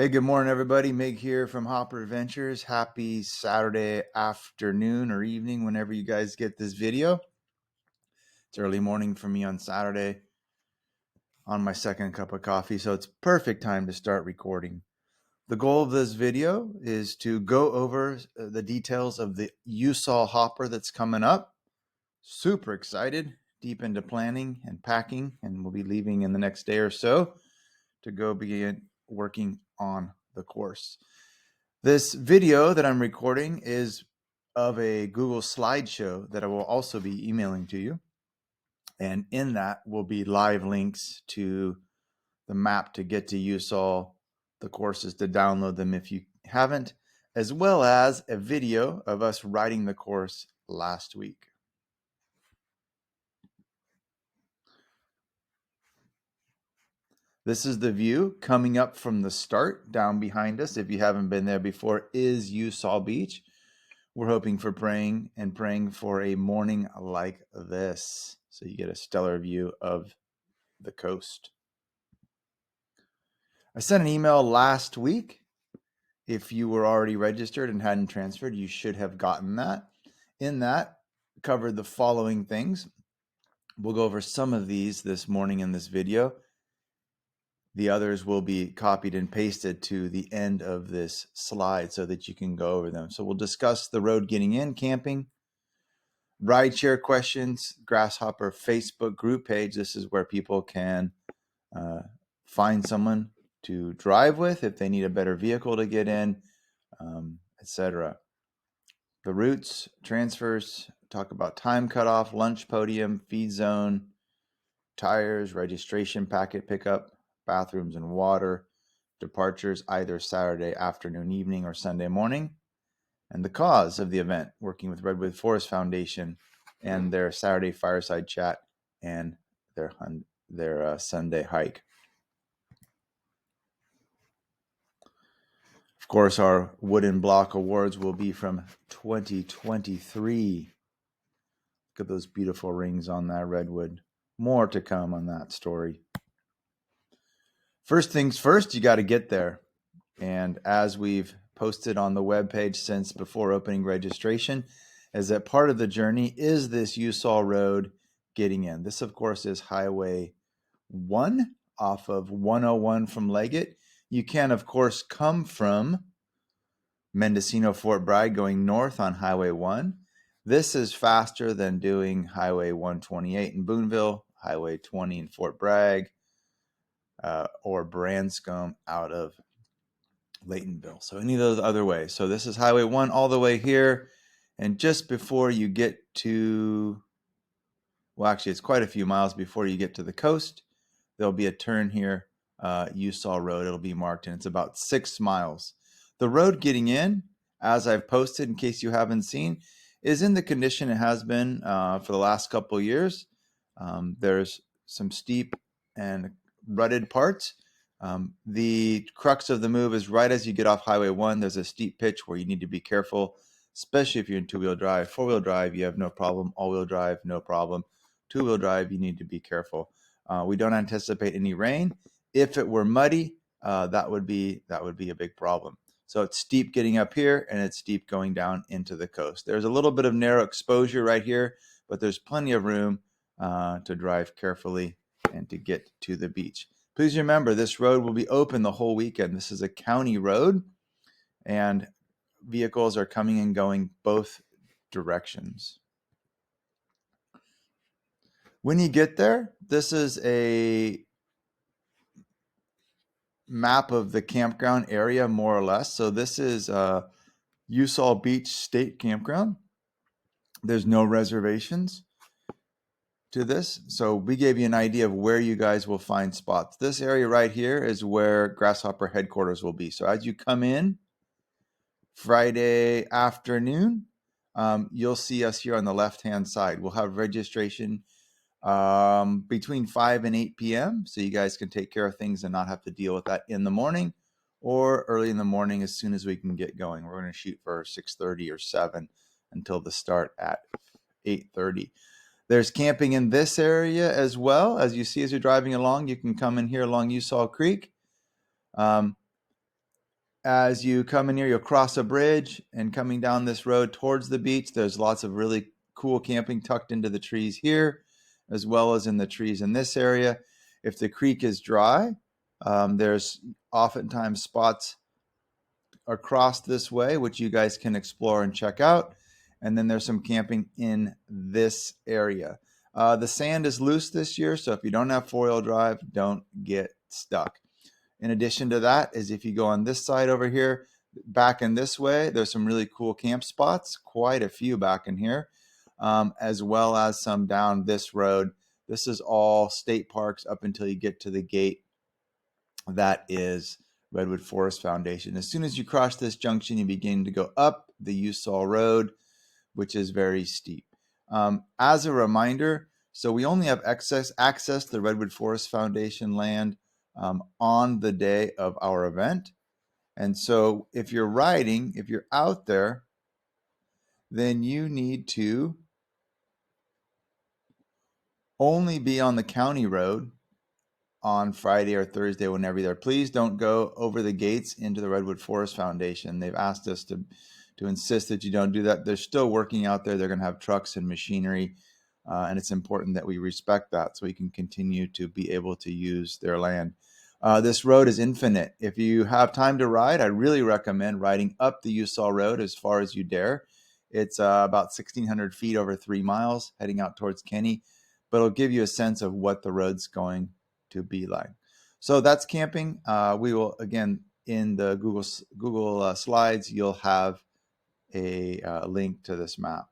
Hey, good morning, everybody. Mig here from Hopper Adventures. Happy Saturday afternoon or evening whenever you guys get this video. It's early morning for me on Saturday on my second cup of coffee, so it's perfect time to start recording. The goal of this video is to go over the details of the Usal Hopper that's coming up. Super excited, deep into planning and packing, and we'll be leaving in the next day or so to go begin working on the course. This video that I'm recording is of a Google slideshow that I will also be emailing to you. And in that will be live links to the map to get to Usal, the courses to download them if you haven't, as well as a video of us riding the course last week. This is the view coming up from the start. Down behind us, if you haven't been there before, is Usal Beach. We're hoping for praying for a morning like this, so you get a stellar view of the coast. I sent an email last week. If you were already registered and hadn't transferred, you should have gotten that. In that, covered the following things. We'll go over some of these this morning in this video. The others will be copied and pasted to the end of this slide so that you can go over them. So we'll discuss the road getting in, camping, rideshare questions, Grasshopper Facebook group page. This is where people can find someone to drive with if they need a better vehicle to get in, etc. The routes, transfers, talk about time cutoff, lunch podium, feed zone, tires, registration packet pickup, bathrooms and water, departures either Saturday afternoon, evening, or Sunday morning, and the cause of the event, working with Redwood Forest Foundation and their Saturday fireside chat and their Sunday hike. Of course, our wooden block awards will be from 2023. Look at those beautiful rings on that redwood. More to come on that story. First things first, you got to get there. And as we've posted on the webpage since before opening registration, is that part of the journey is this Usal Road getting in. This, of course, is Highway 1 off of 101 from Leggett. You can, of course, come from Mendocino, Fort Bragg going north on Highway 1. This is faster than doing Highway 128 in Boonville, Highway 20 in Fort Bragg, or Branscombe out of Laytonville. So any of those other ways. So this is Highway 1 all the way here. And just before you get to, well, actually, it's quite a few miles before you get to the coast, there'll be a turn here, Usal Road. It'll be marked, and it's about 6 miles. The road getting in, as I've posted in case you haven't seen, is in the condition it has been for the last couple of years. There's some steep and rutted parts. The crux of the move is right as you get off Highway 1, there's a steep pitch where you need to be careful, especially if you're in two-wheel drive. Four-wheel drive, you have no problem. All-wheel drive, no problem. Two-wheel drive, you need to be careful. We don't anticipate any rain. If it were muddy, that would be a big problem. So it's steep getting up here, and it's steep going down into the coast. There's a little bit of narrow exposure right here, but there's plenty of room to drive carefully and to get to the beach. Please remember, this road will be open the whole weekend. This is a county road, and vehicles are coming and going both directions. When you get there, this is a map of the campground area, more or less. So this is Usal Beach State Campground. There's no reservations to this. So we gave you an idea of where you guys will find spots. This area right here is where Grasshopper headquarters will be. So as you come in Friday afternoon, you'll see us here on the left-hand side. We'll have registration between 5 and 8 p.m. so you guys can take care of things and not have to deal with that in the morning or early in the morning as soon as we can get going. We're going to shoot for 6:30 or 7 until the start at 8:30. There's camping in this area as well. As you see as you're driving along, you can come in here along Usal Creek. As you come in here, you'll cross a bridge, and coming down this road towards the beach, there's lots of really cool camping tucked into the trees here, as well as in the trees in this area. If the creek is dry, there's oftentimes spots across this way, which you guys can explore and check out. And then there's some camping in this area. The sand is loose this year, so if you don't have four-wheel drive, don't get stuck. In addition to that, is if you go on this side over here, back in this way, there's some really cool camp spots, quite a few back in here, as well as some down this road. This is all state parks up until you get to the gate that is Redwood Forest Foundation. As soon as you cross this junction, you begin to go up the Usal Road, which is very steep. As a reminder, so we only have access to the Redwood Forest Foundation land on the day of our event. And so if you're riding, if you're out there, then you need to only be on the county road on Friday or Thursday, whenever you're there. Please don't go over the gates into the Redwood Forest Foundation. They've asked us to insist that you don't do that. They're still working out there. They're going to have trucks and machinery, and it's important that we respect that so we can continue to be able to use their land. This road is infinite. If you have time to ride, I really recommend riding up the Usal Road as far as you dare. It's about 1,600 feet over 3 miles, heading out towards Kenny, but it'll give you a sense of what the road's going to be like. So that's camping. We will, again, in the Google Slides, you'll have a link to this map.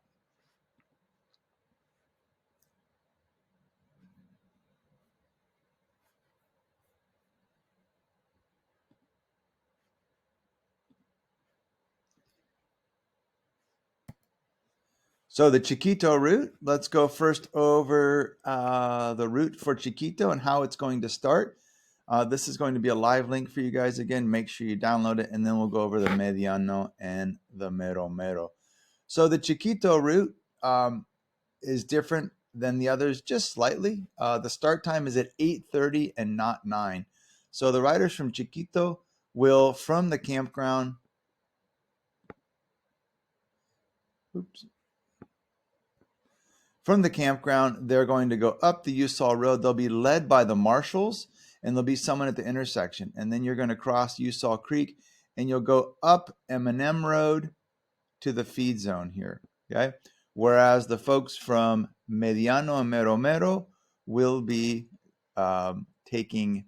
So the Chiquito route, let's go first over the route for Chiquito and how it's going to start. This is going to be a live link for you guys. Again, make sure you download it, and then we'll go over the Mediano and the Mero Mero. So the Chiquito route is different than the others just slightly. The start time is at 8:30 and not 9. So the riders from Chiquito will, from the campground, they're going to go up the Usal Road. They'll be led by the marshals, and there'll be someone at the intersection. And then you're going to cross Usal Creek, and you'll go up M&M Road to the feed zone here. Okay. Whereas the folks from Mediano and Mero Mero will be taking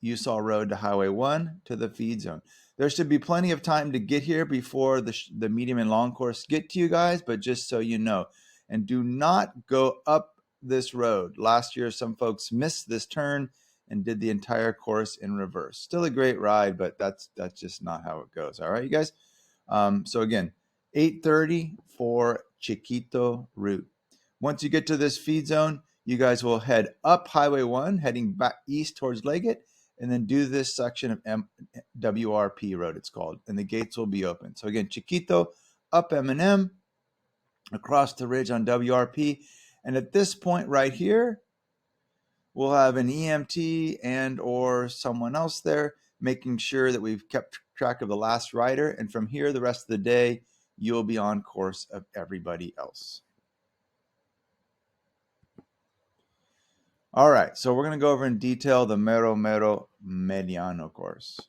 Usal Road to Highway 1 to the feed zone. There should be plenty of time to get here before the medium and long course get to you guys, but just so you know. And do not go up this road. Last year, some folks missed this turn and did the entire course in reverse. Still a great ride, but that's just not how it goes. All right, you guys? So again, 8:30 for Chiquito route. Once you get to this feed zone, you guys will head up Highway 1, heading back east towards Leggett, and then do this section of WRP Road, it's called, and the gates will be open. So again, Chiquito, up M&M, across the ridge on WRP, and at this point right here, we'll have an EMT and or someone else there, making sure that we've kept track of the last rider, and from here, the rest of the day, you'll be on course of everybody else. All right, so we're going to go over in detail the Mero Mero Mediano course.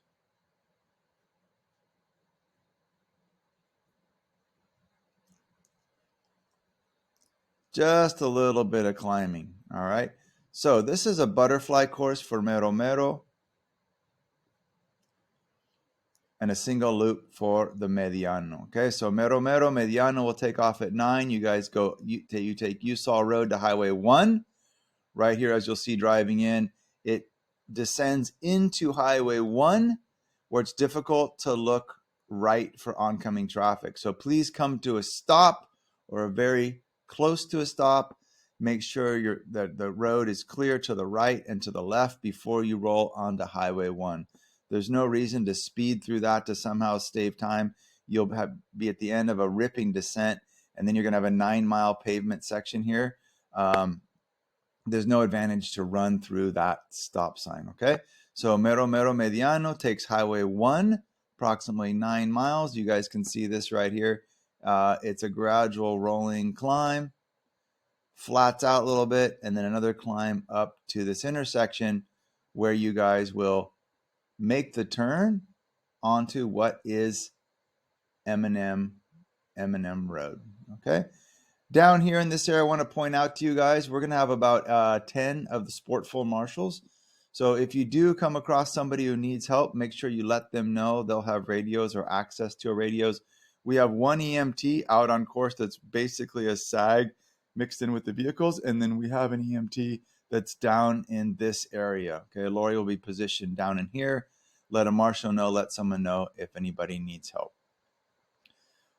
Just a little bit of climbing, all right? So this is a butterfly course for Mero Mero and a single loop for the Mediano, okay? So Mero Mero Mediano will take off at 9. You guys go, you take Usal Road to Highway 1. Right here, as you'll see driving in, it descends into Highway 1, where it's difficult to look right for oncoming traffic. So please come to a stop or a very close to a stop. Make sure that the road is clear to the right and to the left before you roll onto Highway 1. There's no reason to speed through that to somehow save time. You'll be at the end of a ripping descent, and then you're going to have a 9-mile pavement section here. There's no advantage to run through that stop sign, okay? So Mero Mero Mediano takes Highway 1 approximately 9 miles. You guys can see this right here. It's a gradual rolling climb, flats out a little bit, and then another climb up to this intersection where you guys will make the turn onto what is M&M Road. Okay. Down here in this area, I want to point out to you guys, we're going to have about 10 of the Sportful Marshals. So if you do come across somebody who needs help, make sure you let them know. They'll have radios or access to radios. We have one EMT out on course that's basically a SAG mixed in with the vehicles. And then we have an EMT that's down in this area. Okay, Lori will be positioned down in here. Let a marshal know, let someone know if anybody needs help.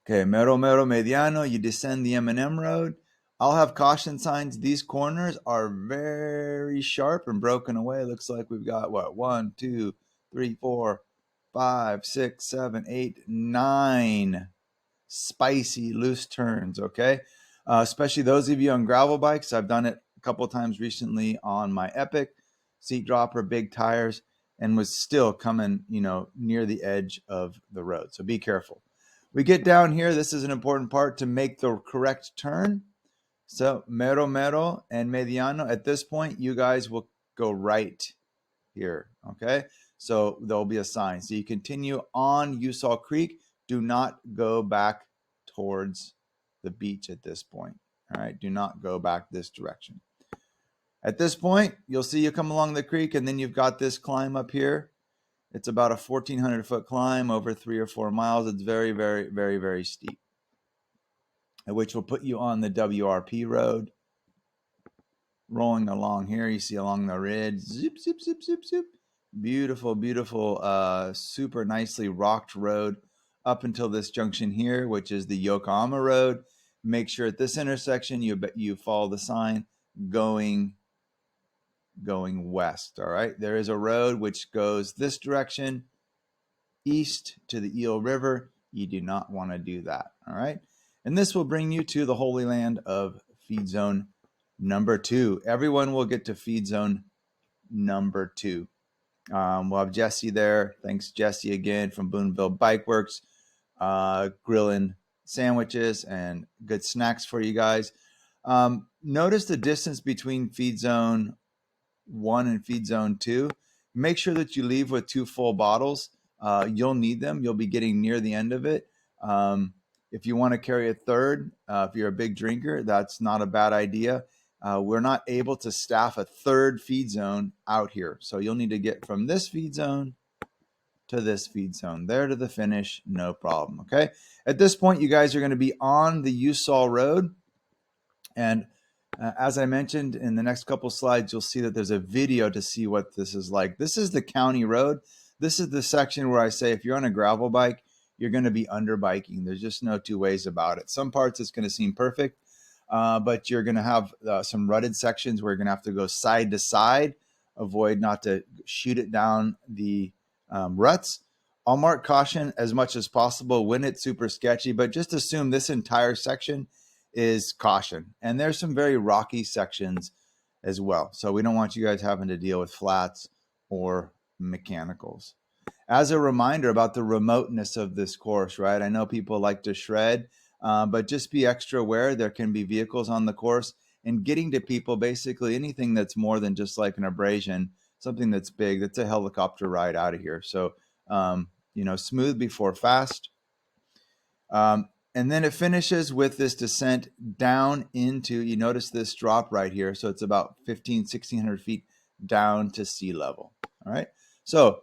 Okay, mero mediano, you descend the M&M road. I'll have caution signs. These corners are very sharp and broken away. Looks like we've got, what, 1, 2, 3, 4, 5, 6, 7, 8, 9 spicy loose turns, okay? Especially those of you on gravel bikes. I've done it a couple of times recently on my Epic, seat dropper, big tires, and was still coming, near the edge of the road. So be careful. We get down here. This is an important part to make the correct turn. So mero and mediano. At this point, you guys will go right here. Okay. So there'll be a sign. So you continue on Usal Creek. Do not go back towards the beach at this point. All right. Do not go back this direction. At this point, you'll see you come along the creek, and then you've got this climb up here. It's about a 1,400-foot climb over 3 or 4 miles. It's very, very, very, very steep, which will put you on the WRP road. Rolling along here, you see along the ridge, zip, zip, zip, zip, zip. Beautiful, beautiful, super nicely rocked road up until this junction here, which is the Yokohama Road. Make sure at this intersection you follow the sign going west. All right, there is a road which goes this direction, east to the Eel River. You do not want to do that. All right, and this will bring you to the Holy Land of Feed Zone number 2. Everyone will get to Feed Zone number 2. We'll have Jesse there. Thanks, Jesse, again from Boonville Bike Works, grilling sandwiches and good snacks for you guys. Notice the distance between Feed Zone 1 and Feed Zone 2. Make sure that you leave with 2 full bottles. You'll need them. You'll be getting near the end of it. If you want to carry a third, if you're a big drinker, that's not a bad idea. We're not able to staff a third feed zone out here. So you'll need to get from this feed zone to this feed zone, there to the finish, no problem. Okay. At this point, you guys are going to be on the Usal Road. And as I mentioned in the next couple slides, you'll see that there's a video to see what this is like. This is the county road. This is the section where I say if you're on a gravel bike, you're going to be under biking. There's just no two ways about it. Some parts it's going to seem perfect, but you're going to have some rutted sections where you're going to have to go side to side, avoid not to shoot it down the ruts. I'll mark caution as much as possible when it's super sketchy, but just assume this entire section is caution. And there's some very rocky sections as well. So we don't want you guys having to deal with flats or mechanicals. As a reminder about the remoteness of this course, right? I know people like to shred, but just be extra aware. There can be vehicles on the course, and getting to people, basically anything that's more than just like an abrasion, something that's big, that's a helicopter ride out of here. So, smooth before fast. And then it finishes with this descent down into, you notice this drop right here. So it's about 1,600 feet down to sea level. All right. So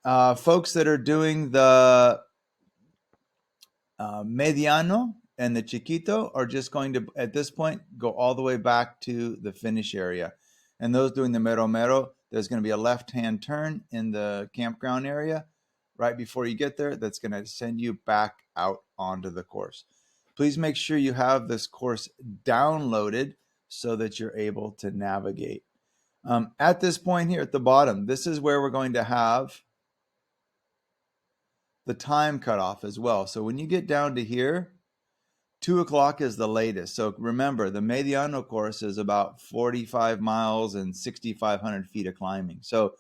folks that are doing the mediano and the chiquito are just going to, at this point, go all the way back to the finish area. And those doing the mero, there's going to be a left-hand turn in the campground area right before you get there. That's going to send you back out onto the course. Please make sure you have this course downloaded so that you're able to navigate. At this point here at the bottom, this is where we're going to have the time cutoff as well. So when you get down to here, 2 o'clock is the latest. So remember, the Mediano course is about 45 miles and 6,500 feet of climbing. So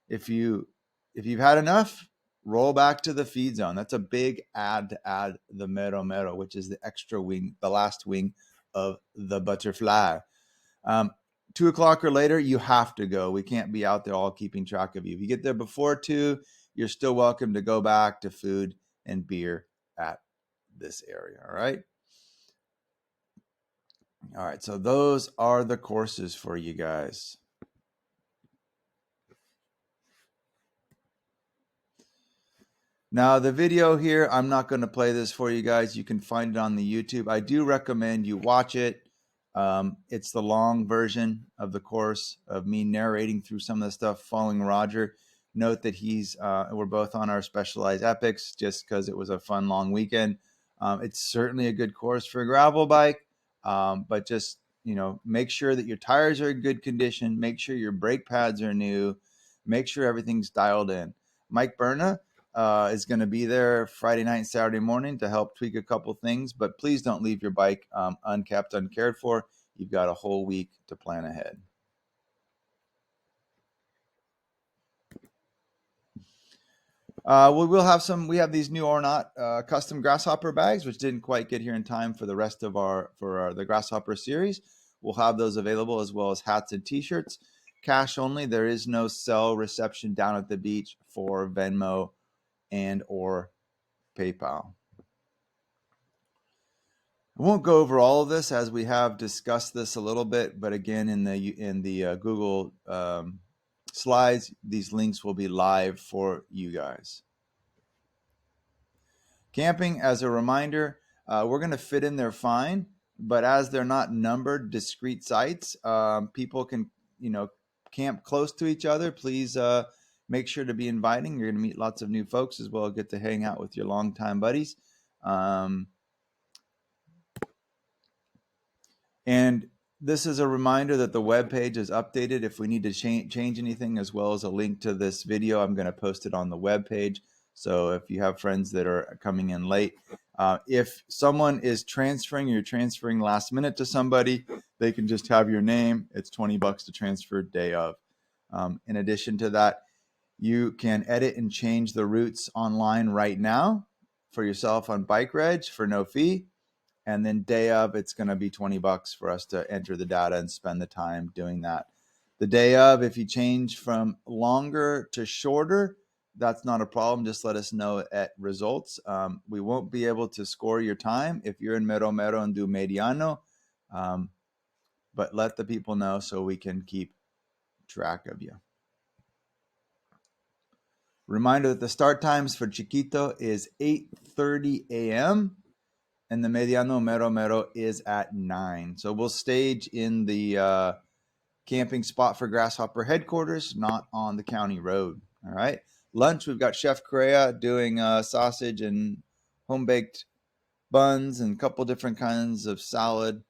if you've had enough, roll back to the feed zone. That's a big add to add the mero mero, which is the extra wing, the last wing of the butterfly. 2 o'clock or later, you have to go. We can't be out there all keeping track of you. If you get there before 2, you're still welcome to go back to food and beer at this area. All right. All right. So those are the courses for you guys. Now, the video here, I'm not going to play this for you guys. You can find it on the YouTube. I do recommend you watch it. It's the long version of the course of me narrating through some of the stuff following Roger. Note that we're both on our specialized epics just because it was a fun long weekend. It's certainly a good course for a gravel bike, but just, make sure that your tires are in good condition. Make sure your brake pads are new. Make sure everything's dialed in. Mike Berna is going to be there Friday night and Saturday morning to help tweak a couple things, but please don't leave your bike unkept, uncared for. You've got a whole week to plan ahead. We have these new or not custom Grasshopper bags, which didn't quite get here in time for the rest of the Grasshopper series. We'll have those available, as well as hats and t-shirts. Cash only. There is no cell reception down at the beach for Venmo and or PayPal. I won't go over all of this, as we have discussed this a little bit, but again, in the Google slides, these links will be live for you guys. Camping, as a reminder, we're going to fit in there fine, but as they're not numbered discrete sites, people can camp close to each other. Please make sure to be inviting. You're going to meet lots of new folks, as well as get to hang out with your longtime buddies. And this is a reminder that the web page is updated. If we need to change anything, as well as a link to this video, I'm going to post it on the web page. So if you have friends that are coming in late, if someone is transferring, you're transferring last minute to somebody, they can just have your name. It's $20 to transfer day of. In addition to that, you can edit and change the routes online right now for yourself on Bike Reg for no fee. And then day of, it's going to be $20 for us to enter the data and spend the time doing that. The day of, if you change from longer to shorter, that's not a problem. Just let us know at results. We won't be able to score your time if you're in Mero Mero and do Mediano, but let the people know so we can keep track of you. Reminder that the start times for Chiquito is 8:30 a.m. and the Mediano Mero Mero is at 9. So we'll stage in the camping spot for Grasshopper headquarters, not on the county road. All right. Lunch, we've got Chef Correa doing sausage and home-baked buns and a couple different kinds of salad,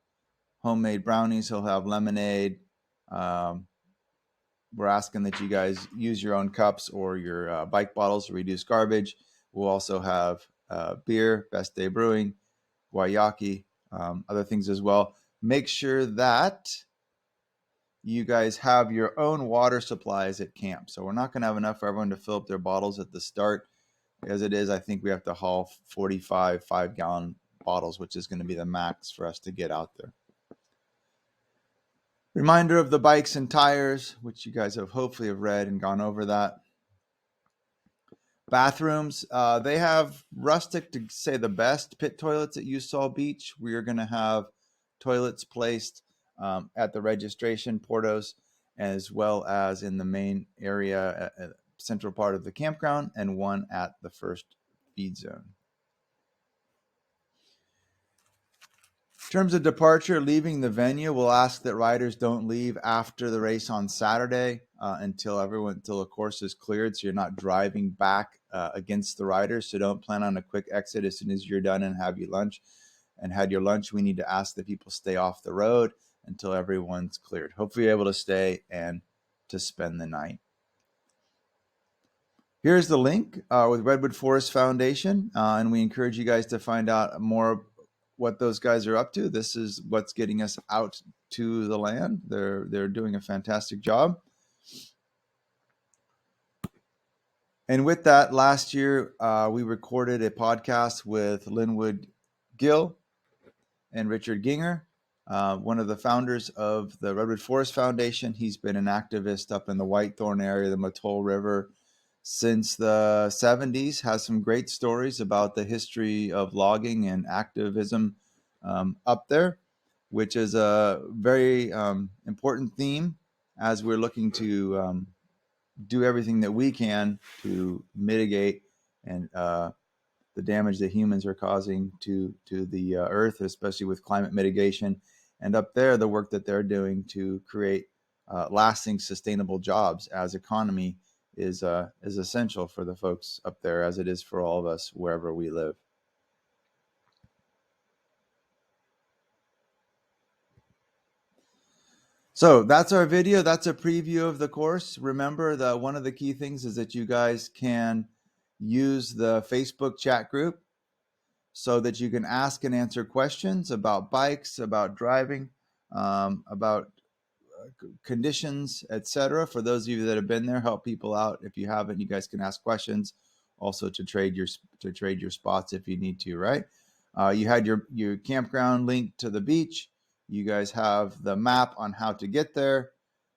homemade brownies. He'll have lemonade. We're asking that you guys use your own cups or your bike bottles to reduce garbage. We'll also have beer, Best Day Brewing, Guayaki, other things as well. Make sure that you guys have your own water supplies at camp. So we're not going to have enough for everyone to fill up their bottles at the start. As it is, I think we have to haul 45 5-gallon bottles, which is going to be the max for us to get out there. Reminder of the bikes and tires, which you guys have hopefully have read and gone over that. Bathrooms, they have rustic, to say the best, pit toilets at Usal Beach. We are going to have toilets placed at the registration portos, as well as in the main area, central part of the campground, and one at the first feed zone. In terms of departure, leaving the venue, we'll ask that riders don't leave after the race on Saturday until the course is cleared, so you're not driving back against the riders. So don't plan on a quick exit as soon as you're done and have your lunch. And had your lunch, we need to ask that people stay off the road until everyone's cleared. Hopefully you're able to stay and to spend the night. Here's the link with Redwood Forest Foundation, and we encourage you guys to find out more what those guys are up to. This is what's getting us out to the land. They're doing a fantastic job. And with that, last year we recorded a podcast with Linwood Gill and Richard Ginger, one of the founders of the Redwood Forest Foundation. He's been an activist up in the Whitethorn area, the Mattole River, since the 70s, has some great stories about the history of logging and activism up there, which is a very important theme as we're looking to do everything that we can to mitigate and the damage that humans are causing to the earth, especially with climate mitigation. And up there, the work that they're doing to create lasting, sustainable jobs as economy is essential for the folks up there, as it is for all of us wherever we live. So that's our video. That's a preview of the course. Remember that one of the key things is that you guys can use the Facebook chat group so that you can ask and answer questions about bikes, about driving, about conditions, etc. For those of you that have been there, help people out. If you haven't, you guys can ask questions. Also to trade your spots if you need to. Right? You had your campground link to the beach. You guys have the map on how to get there,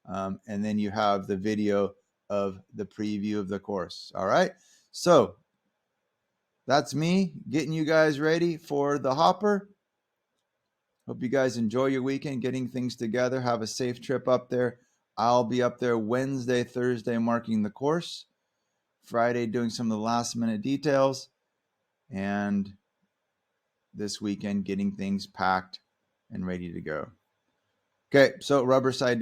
and then you have the video of the preview of the course. All right. So that's me getting you guys ready for the hopper. Hope you guys enjoy your weekend getting things together. Have a safe trip up there. I'll be up there Wednesday, Thursday marking the course, Friday doing some of the last minute details, and this weekend getting things packed and ready to go. Okay, so rubber side down.